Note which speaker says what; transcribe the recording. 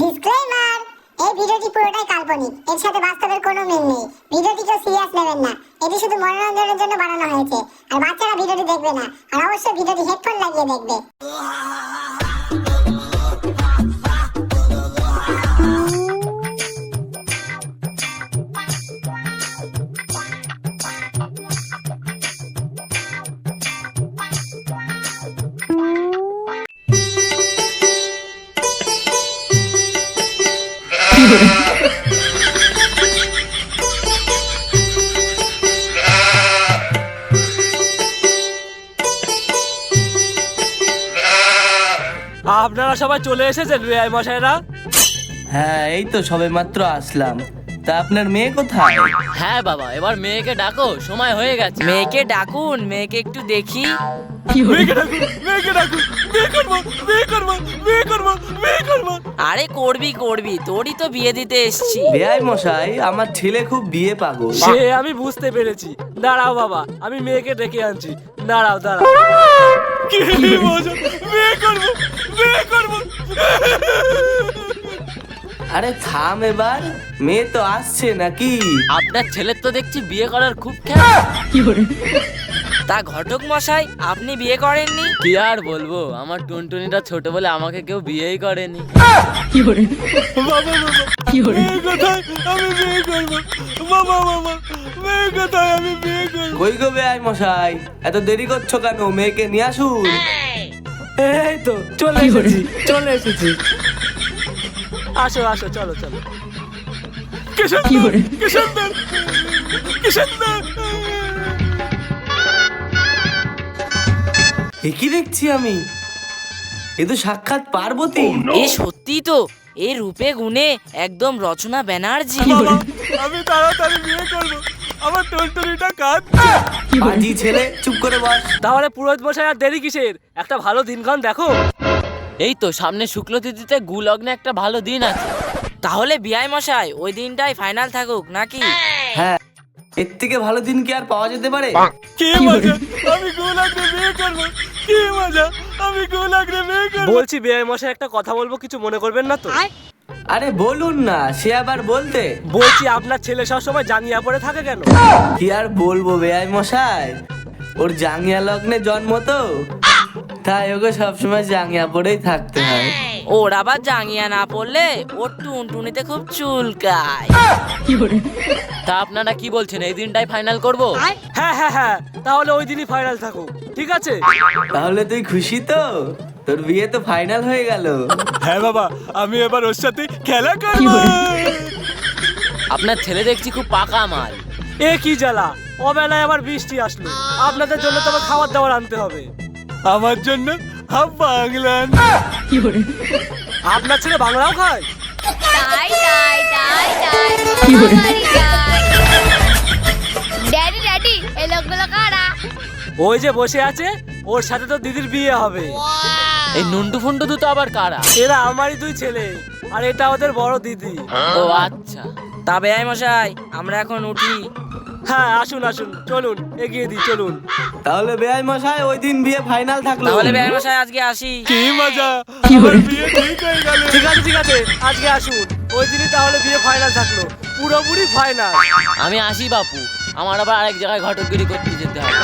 Speaker 1: Disclaimer, এই ভিডিওটি পুরোটাই কাল্পনিক। এর সাথে বাস্তবের কোনো মিল নেই। ভিডিওটি কেউ সিরিয়াস নেবেন না। এটি শুধু মনোরঞ্জনের জন্য বানানো হয়েছে। আর বাচ্চারা ভিডিওটি দেখবে না। আর অবশ্যই ভিডিওটি হেডফোন লাগিয়ে দেখবে।
Speaker 2: আপনারা সবাই চলে এসেছেন বেআই মশাইরা?
Speaker 3: হ্যাঁ, এই তো সবে মাত্র আসলাম। তা আপনার মেয়ে কোথায়?
Speaker 4: হ্যাঁ বাবা, এবার মেয়েকে ডাকো, সময় হয়ে গেছে।
Speaker 5: মেয়েকে ডাকুন, মেয়েকে একটু দেখি। আরে করবি করবি, তোরই তো বিয়ে দিতে এসছি।
Speaker 3: বেয়াই মশাই, আমার ছেলে খুব বিয়ে পাগল।
Speaker 2: সে আমি বুঝতে পেরেছি। দাঁড়াও বাবা, আমি মেয়েকে ডেকে আনছি। দাঁড়াও দাঁড়াও। কি মজা! বিয়ে করব, বিয়ে করব।
Speaker 3: আরে থাম এবার, মেয়ে তো আসছে নাকি?
Speaker 4: আপনার ছেলের তো দেখছি বিয়ে করার খুব খেলা।
Speaker 5: তা ঘটক মশাই, আপনি বিয়ে করেননি?
Speaker 4: কি আর বলবো, আমার টুনটুনিটা ছোট বলে আমাকে কেউ বিয়েই করেনি।
Speaker 2: বাবা বাবা, মেয়ে কোথায়? আমি বিয়ে করব। বাবা বাবা, মেয়ে কোথায়? আমি বিয়ে করব।
Speaker 3: কই গো বেয়াই মশাই, এত দেরি করছো কেন? মেয়েকে নিয়ে আসুন।
Speaker 2: এই তো চলে এসেছি, চলে এসেছি। আসো আসো, চলো চলো। কি সুন্দর, কি সুন্দর, কি সুন্দর।
Speaker 3: এ কি দেখছি আমি? এ তো সাক্ষাৎ পার্বতী।
Speaker 5: এ সত্যি তো, এ রূপে গুণে একদম রচনা ব্যানার্জি।
Speaker 2: বাবা, আমি তাড়াতাড়ি বিয়ে করব। আমার টুনটুনিটা কাঁদছে।
Speaker 3: পাজি ছেলে, চুপ করে বস।
Speaker 2: তাহলে পুরোহিত মশাই আর দেরি কিসের? একটা ভালো দিনক্ষণ দেখো।
Speaker 4: এই তো সামনে শুক্ল তিথিতে গুলগ্নে একটা ভালো দিন আছে।
Speaker 5: তাহলে বিয়াই মশাই, ওই দিনটাই ফাইনাল থাকুক নাকি?
Speaker 3: হ্যাঁ, এর থেকে ভালো দিন কি আর পাওয়া যেতে পারে?
Speaker 2: কি মজা! আমি গোলাগ্রে বিয়ে করব। কি মজা! আমি গোলাগ্রে বিয়ে করব। বলছি বেআই মশাই, একটা কথা বলবো, কিছু মনে করবেন না তো?
Speaker 3: আরে বলুন না, সে আবার বলতে।
Speaker 2: বলছি আপনার ছেলে সবসময় জাঙ্গিয়া পরে থাকে কেন?
Speaker 3: কি আর বলবো বেয়াই মশাই, ওর জাঙ্গিয়া লগ্নে জন্ম তো, তাই ওকে সবসময় জাঙ্গিয়া পরেই থাকতে হয়।
Speaker 5: ওর আবার জাঙ্গিয়া না পড়লে ওর টুনটুনিতে খুব চুলকায়।
Speaker 4: তা আপনারা কি বলছেন, এই দিনটাই ফাইনাল করব?
Speaker 2: হ্যাঁ হ্যাঁ হ্যাঁ, তাহলে ওই দিনই ফাইনাল থাকুক, ঠিক আছে?
Speaker 3: তাহলে তুই খুশি তো? তোর বিয়ে তো ফাইনাল হয়ে গেল।
Speaker 2: হ্যাঁ বাবা, আমি এবার ওর সাথে খেলা করব।
Speaker 4: আপনার ছেলে দেখছি খুব পাকা মাল।
Speaker 2: এ কি জ্বালা! অবেলায় আবার বৃষ্টি আসলো। আপনাদের জন্য তো আবার খাবার দাবার আনতে হবে। আমার জন্য হাফ বাংলা। আপনার ছেলে বাংলাও খায়?
Speaker 6: টাই টাই টাই টাই ড্যাডি ড্যাডি, এই লোকগুলো কারা?
Speaker 2: ওই যে বসে আছে, ওর সাথে তো দিদির বিয়ে হবে।
Speaker 4: এই নুন্টু ফুন্টু দুটো আবার কারা?
Speaker 2: এরা আমারই দুই ছেলে, আর এটা ওদের বড় দিদি।
Speaker 4: ও আচ্ছা।
Speaker 5: তা বেয়াই মশাই, আমরা এখন উঠি।
Speaker 2: হ্যাঁ আসুন আসুন, চলুন এগিয়ে দিই, চলুন।
Speaker 3: তাহলে বেয়াই মশাই, ওই দিন বিয়ে ফাইনাল থাকলো।
Speaker 5: তাহলে বেয়াই মশাই আজকে আসি।
Speaker 2: কি মজা! আমার বিয়ে ঠিক হয়ে গেল। ঠিক আছে ঠিক আছে, আজকে আসুন। ওই দিনই তাহলে বিয়ে ফাইনাল থাকলো, পুরোপুরি ফাইনাল।
Speaker 4: আমি আসি বাপু, আমার আবার আরেক জায়গায় ঘটকগিরি করতে যেতে হবে।